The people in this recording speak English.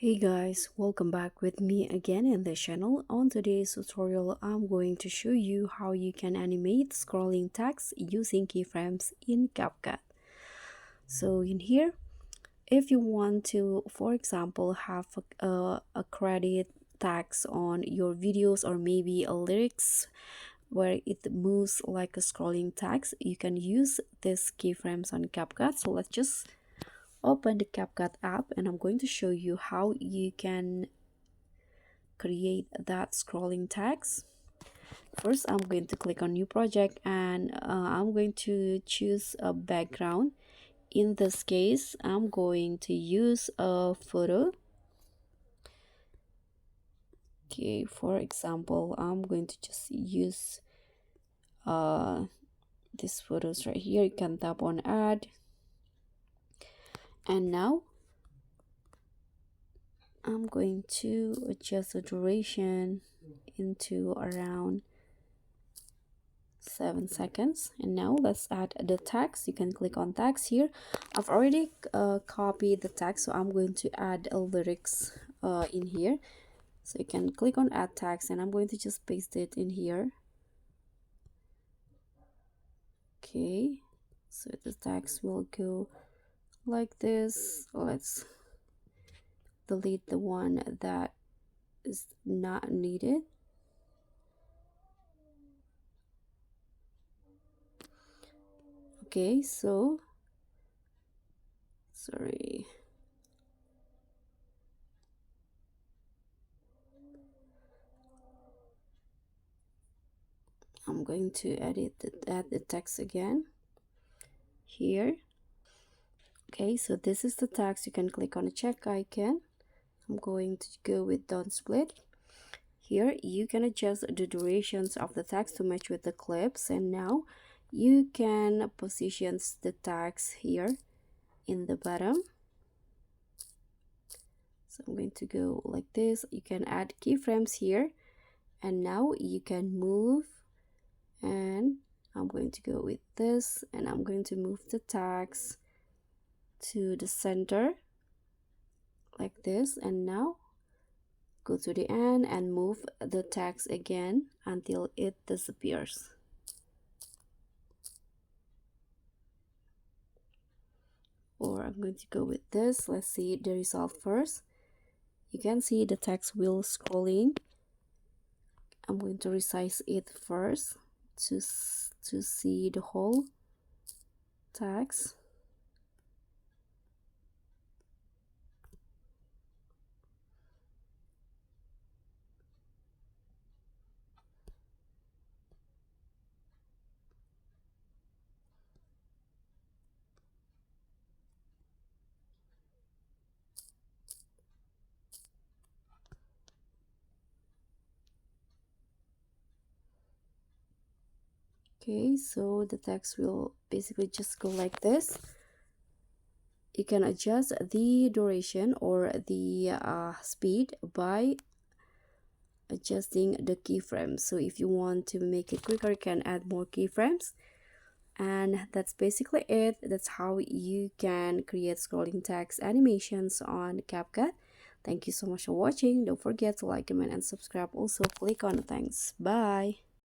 Hey guys, welcome back with me again in the channel. On today's tutorial, I'm going to show you how you can animate scrolling text using keyframes in CapCut. So in here, if you want to, for example, have a credit text on your videos or maybe a lyrics where it moves like a scrolling text, you can use this keyframes on CapCut. So let's just open the CapCut app and I'm going to show you how you can create that scrolling text. First, I'm going to click on new project and I'm going to choose a background. In this case, I'm going to use a photo. Okay, for example, I'm going to just use these photos right here. You can tap on add, and now I'm going to adjust the duration into around 7 seconds. And now let's add the text. You can click on text here. I've already copied the text, so I'm going to add a lyrics in here. So you can click on add text and I'm going to just paste it in here. Okay, so the text will go like this. Let's delete the one that is not needed. Okay, so sorry, I'm going to add the text again here. Okay, so this is the text. You can click on the check icon. I'm going to go with don't split. Here you can adjust the durations of the text to match with the clips, and now you can position the text here in the bottom. So I'm going to go like this. You can add keyframes here, and now you can move, and I'm going to go with this, and I'm going to move the text to the center like this, and now go to the end and move the text again until it disappears. Or I'm going to go with this. Let's see the result first. You can see the text wheel scrolling. I'm going to resize it first to see the whole text. Okay, so the text will basically just go like this. You can adjust the duration or the speed by adjusting the keyframes. So if you want to make it quicker, you can add more keyframes. And that's basically it. That's how you can create scrolling text animations on CapCut. Thank you so much for watching. Don't forget to like, comment, and subscribe. Also, click on the thanks. Bye.